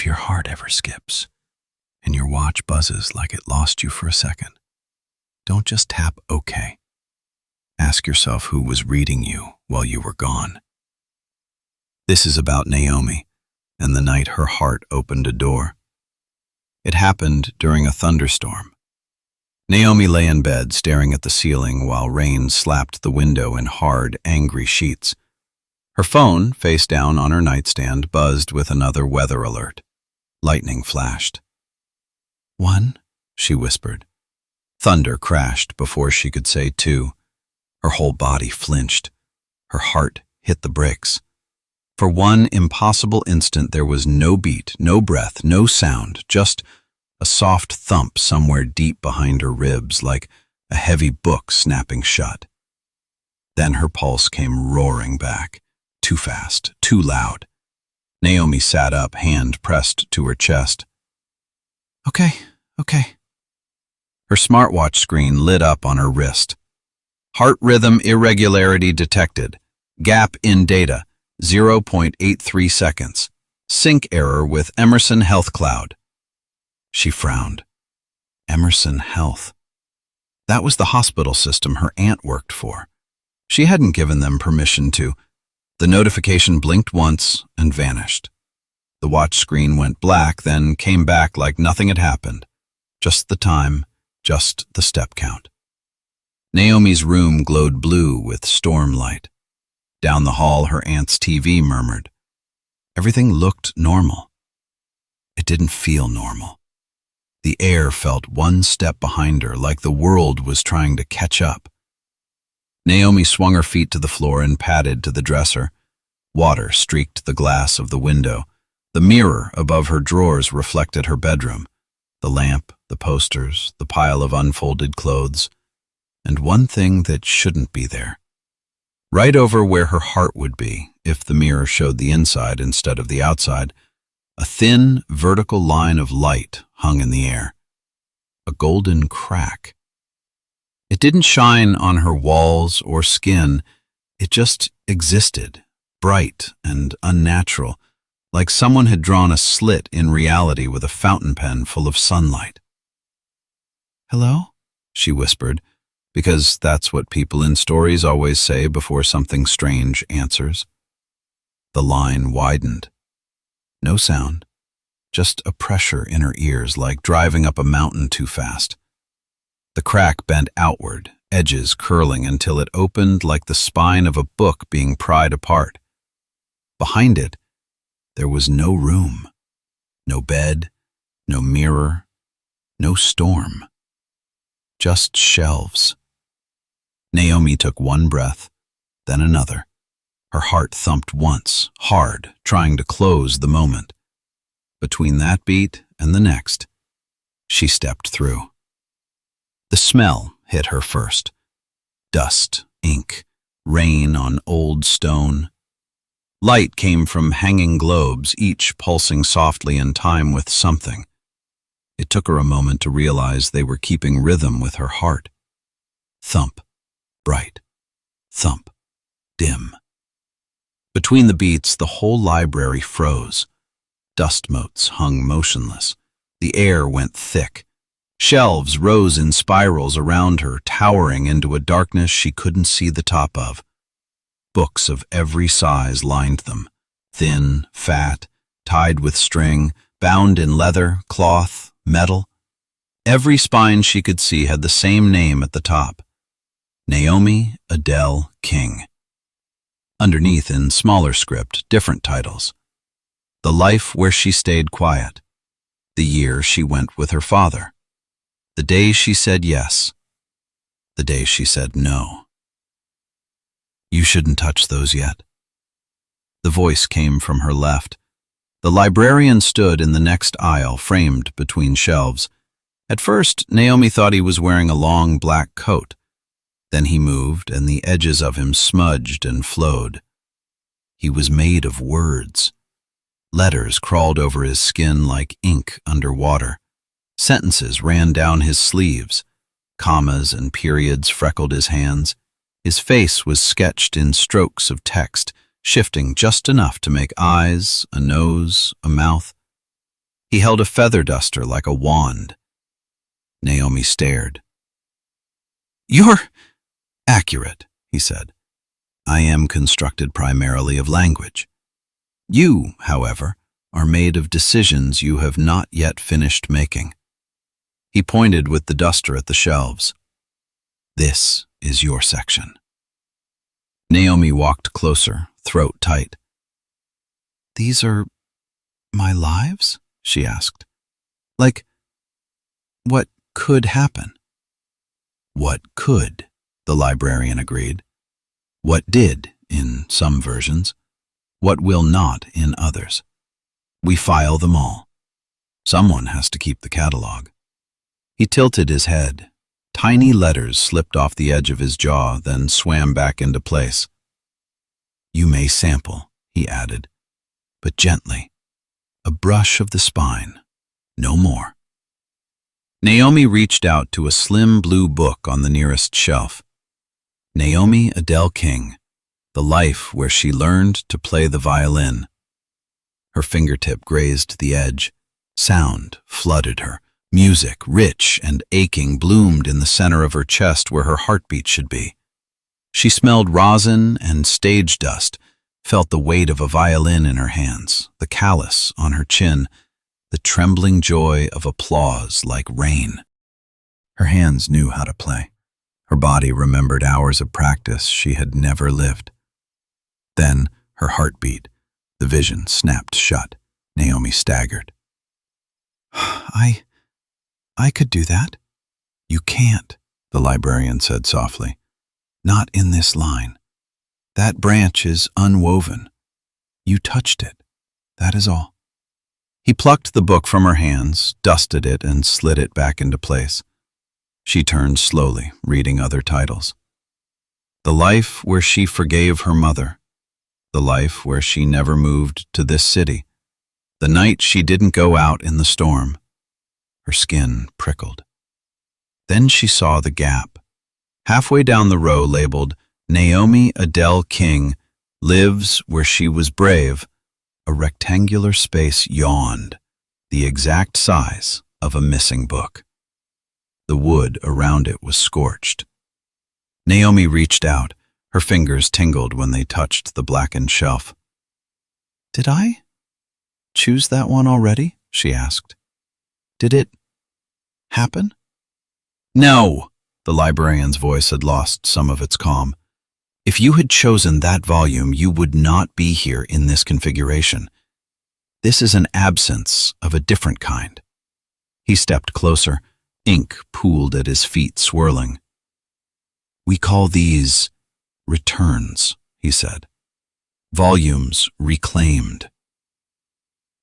If your heart ever skips and your watch buzzes like it lost you for a second, don't just tap OK. Ask yourself who was reading you while you were gone. This is about Naomi and the night her heart opened a door. It happened during a thunderstorm. Naomi lay in bed staring at the ceiling while rain slapped the window in hard, angry sheets. Her phone, face down on her nightstand, buzzed with another weather alert. Lightning flashed. "1," she whispered. Thunder crashed before she could say 2. Her whole body flinched. Her heart hit the bricks. For one impossible instant there was no beat, no breath, no sound, just a soft thump somewhere deep behind her ribs, like a heavy book snapping shut. Then her pulse came roaring back, too fast, too loud. Naomi sat up, hand pressed to her chest. Okay. Her smartwatch screen lit up on her wrist. Heart rhythm irregularity detected. Gap in data, 0.83 seconds. Sync error with Emerson Health Cloud. She frowned. Emerson Health. That was the hospital system her aunt worked for. She hadn't given them permission to. The notification blinked once and vanished. The watch screen went black, then came back like nothing had happened. Just the time, just the step count. Naomi's room glowed blue with storm light. Down the hall, her aunt's TV murmured. Everything looked normal. It didn't feel normal. The air felt one step behind her, like the world was trying to catch up. Naomi swung her feet to the floor and padded to the dresser. Water streaked the glass of the window. The mirror above her drawers reflected her bedroom. The lamp, the posters, the pile of unfolded clothes, and one thing that shouldn't be there. Right over where her heart would be, if the mirror showed the inside instead of the outside, a thin, vertical line of light hung in the air. A golden crack. It didn't shine on her walls or skin. It just existed, bright and unnatural, like someone had drawn a slit in reality with a fountain pen full of sunlight. "Hello?" she whispered, because that's what people in stories always say before something strange answers. The line widened. No sound, just a pressure in her ears like driving up a mountain too fast. The crack bent outward, edges curling until it opened like the spine of a book being pried apart. Behind it, there was no room, no bed, no mirror, no storm. Just shelves. Naomi took one breath, then another. Her heart thumped once, hard, trying to close the moment. Between that beat and the next, she stepped through. The smell hit her first. Dust, ink, rain on old stone. Light came from hanging globes, each pulsing softly in time with something. It took her a moment to realize they were keeping rhythm with her heart. Thump, bright. Thump, dim. Between the beats, the whole library froze. Dust motes hung motionless. The air went thick. Shelves rose in spirals around her, towering into a darkness she couldn't see the top of. Books of every size lined them, thin, fat, tied with string, bound in leather, cloth, metal. Every spine she could see had the same name at the top: Naomi Adele King. Underneath, in smaller script, different titles. The life where she stayed quiet. The year she went with her father. The day she said yes. The day she said no. You shouldn't touch those yet. The voice came from her left. The librarian stood in the next aisle, framed between shelves. At first, Naomi thought he was wearing a long black coat. Then he moved, and the edges of him smudged and flowed. He was made of words. Letters crawled over his skin like ink under water. Sentences ran down his sleeves. Commas and periods freckled his hands. His face was sketched in strokes of text, shifting just enough to make eyes, a nose, a mouth. He held a feather duster like a wand. Naomi stared. "You're accurate," he said. "I am constructed primarily of language. You, however, are made of decisions you have not yet finished making." He pointed with the duster at the shelves. "This is your section." Naomi walked closer, throat tight. "These are my lives?" she asked. "Like, what could happen?" "What could," the librarian agreed. "What did, in some versions. What will not in others. We file them all. Someone has to keep the catalog." He tilted his head. Tiny letters slipped off the edge of his jaw, then swam back into place. "You may sample," he added, "but gently. A brush of the spine. No more." Naomi reached out to a slim blue book on the nearest shelf. Naomi Adele King, The Life Where She Learned to Play the Violin. Her fingertip grazed the edge. Sound flooded her. Music, rich and aching, bloomed in the center of her chest where her heartbeat should be. She smelled rosin and stage dust, felt the weight of a violin in her hands, the callus on her chin, the trembling joy of applause like rain. Her hands knew how to play. Her body remembered hours of practice she had never lived. Then her heart beat. The vision snapped shut. Naomi staggered. I could do that." "You can't," the librarian said softly. "Not in this line. That branch is unwoven. You touched it. That is all." He plucked the book from her hands, dusted it, and slid it back into place. She turned slowly, reading other titles. The Life Where She Forgave Her Mother. The Life Where She Never Moved to This City. The Night She Didn't Go Out in the Storm. Her skin prickled. Then she saw the gap. Halfway down the row labeled, "Naomi Adele King lives where she was brave," a rectangular space yawned, the exact size of a missing book. The wood around it was scorched. Naomi reached out. Her fingers tingled when they touched the blackened shelf. "Did I choose that one already?" she asked. "Did it happen?" "No," the librarian's voice had lost some of its calm. "If you had chosen that volume, you would not be here in this configuration. This is an absence of a different kind." He stepped closer. Ink pooled at his feet, swirling. "We call these returns," he said. "Volumes reclaimed."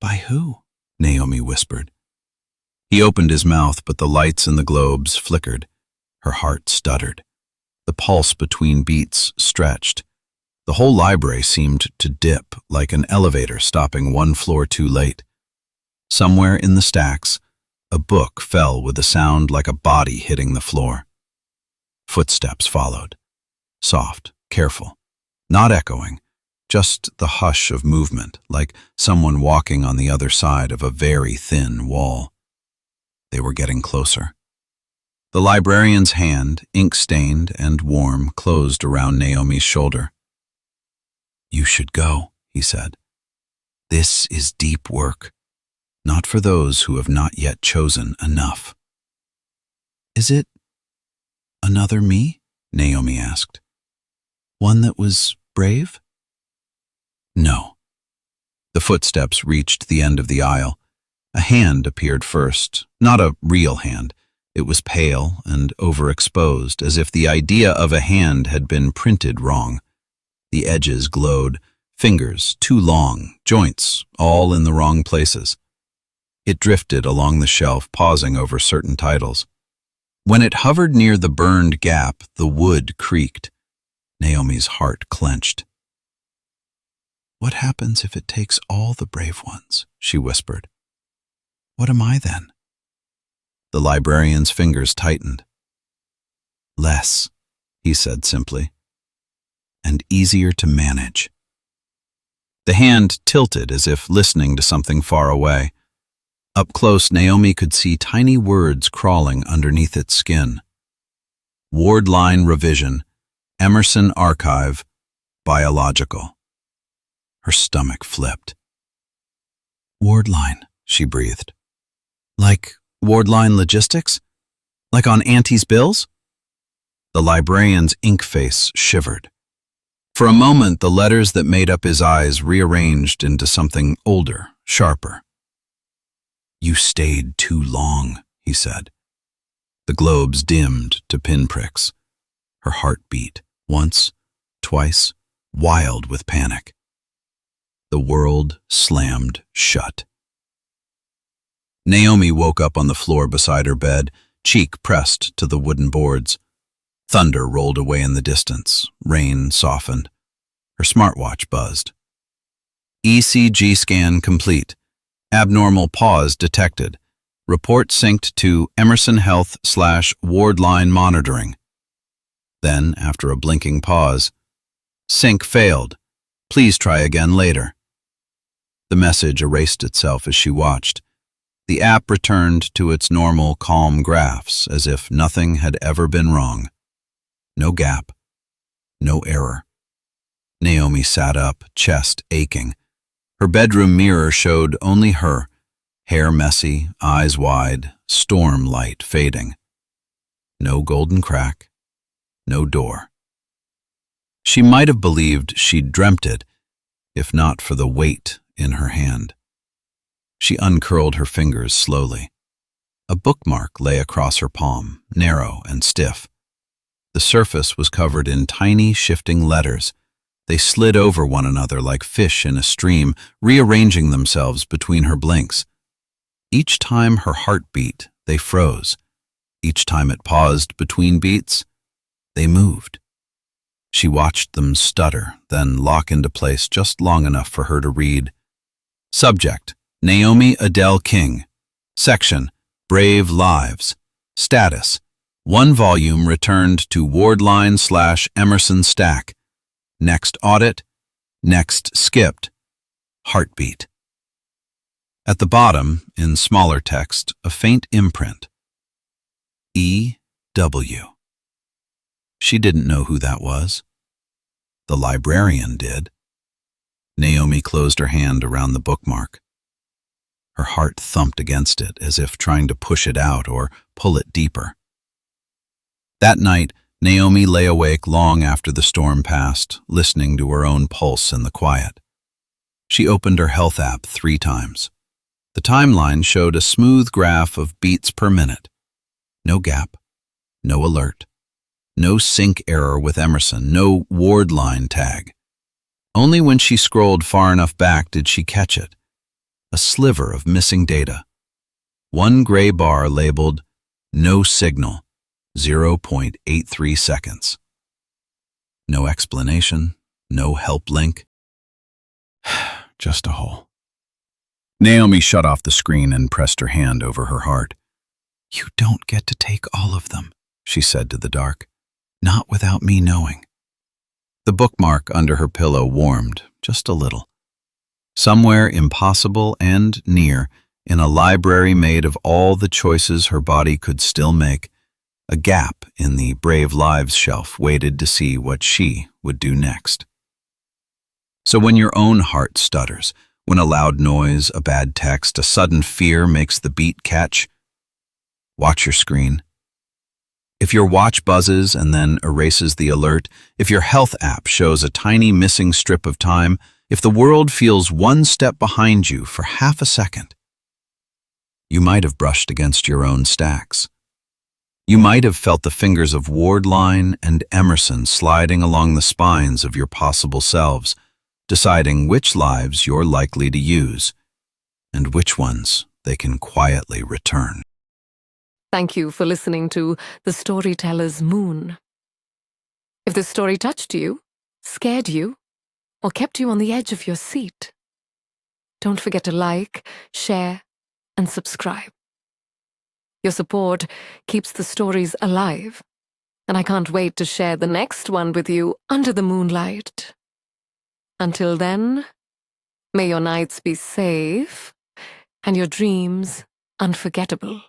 "By who?" Naomi whispered. He opened his mouth, but the lights in the globes flickered. Her heart stuttered. The pulse between beats stretched. The whole library seemed to dip, like an elevator stopping one floor too late. Somewhere in the stacks, a book fell with a sound like a body hitting the floor. Footsteps followed. Soft, careful, not echoing, just the hush of movement, like someone walking on the other side of a very thin wall. They were getting closer. The librarian's hand, ink-stained and warm, closed around Naomi's shoulder. "You should go," he said. "This is deep work, not for those who have not yet chosen enough." "Is it another me?" Naomi asked. "One that was brave?" "No." The footsteps reached the end of the aisle. A hand appeared first, not a real hand. It was pale and overexposed, as if the idea of a hand had been printed wrong. The edges glowed, fingers too long, joints all in the wrong places. It drifted along the shelf, pausing over certain titles. When it hovered near the burned gap, the wood creaked. Naomi's heart clenched. "What happens if it takes all the brave ones?" she whispered. "What am I then?" The librarian's fingers tightened. "Less," he said simply, "and easier to manage." The hand tilted as if listening to something far away. Up close, Naomi could see tiny words crawling underneath its skin. Ward line revision, Emerson archive, biological. Her stomach flipped. Ward line, she breathed. Like ward line logistics? Like on Auntie's bills? The librarian's ink face shivered. For a moment, the letters that made up his eyes rearranged into something older, sharper. You stayed too long, he said. The globes dimmed to pinpricks. Her heart beat, once, twice, wild with panic. The world slammed shut. Naomi woke up on the floor beside her bed, cheek pressed to the wooden boards. Thunder rolled away in the distance. Rain softened. Her smartwatch buzzed. ECG scan complete. Abnormal pause detected. Report synced to Emerson Health/Ward line monitoring. Then, after a blinking pause, sync failed. Please try again later. The message erased itself as she watched. The app returned to its normal, calm graphs, as if nothing had ever been wrong. No gap. No error. Naomi sat up, chest aching. Her bedroom mirror showed only her, hair messy, eyes wide, storm light fading. No golden crack. No door. She might have believed she'd dreamt it, if not for the weight in her hand. She uncurled her fingers slowly. A bookmark lay across her palm, narrow and stiff. The surface was covered in tiny, shifting letters. They slid over one another like fish in a stream, rearranging themselves between her blinks. Each time her heart beat, they froze. Each time it paused between beats, they moved. She watched them stutter, then lock into place just long enough for her to read. Subject: Naomi Adele King. Section: Brave Lives. Status: 1 volume returned to Wardline/Emerson stack. Next audit. Next skipped. Heartbeat. At the bottom, in smaller text, a faint imprint. E.W. She didn't know who that was. The librarian did. Naomi closed her hand around the bookmark. Her heart thumped against it as if trying to push it out or pull it deeper. That night, Naomi lay awake long after the storm passed, listening to her own pulse in the quiet. She opened her health app 3 times. The timeline showed a smooth graph of beats per minute. No gap, no alert, no sync error with Emerson, no ward line tag. Only when she scrolled far enough back did she catch it. A sliver of missing data. 1 gray bar labeled "No signal," 0.83 seconds. No explanation, no help link. Just a hole. Naomi shut off the screen and pressed her hand over her heart. "You don't get to take all of them," she said to the dark. "Not without me knowing." The bookmark under her pillow warmed, just a little. Somewhere impossible and near, in a library made of all the choices her body could still make, a gap in the Brave Lives shelf waited to see what she would do next. So when your own heart stutters, when a loud noise, a bad text, a sudden fear makes the beat catch, watch your screen. If your watch buzzes and then erases the alert, if your health app shows a tiny missing strip of time, if the world feels 1 step behind you for half a second, you might have brushed against your own stacks. You might have felt the fingers of Wardline and Emerson sliding along the spines of your possible selves, deciding which lives you're likely to use and which ones they can quietly return. Thank you for listening to The Storyteller's Moon. If this story touched you, scared you, or kept you on the edge of your seat, don't forget to like, share, and subscribe. Your support keeps the stories alive, and I can't wait to share the next one with you under the moonlight. Until then, may your nights be safe and your dreams unforgettable.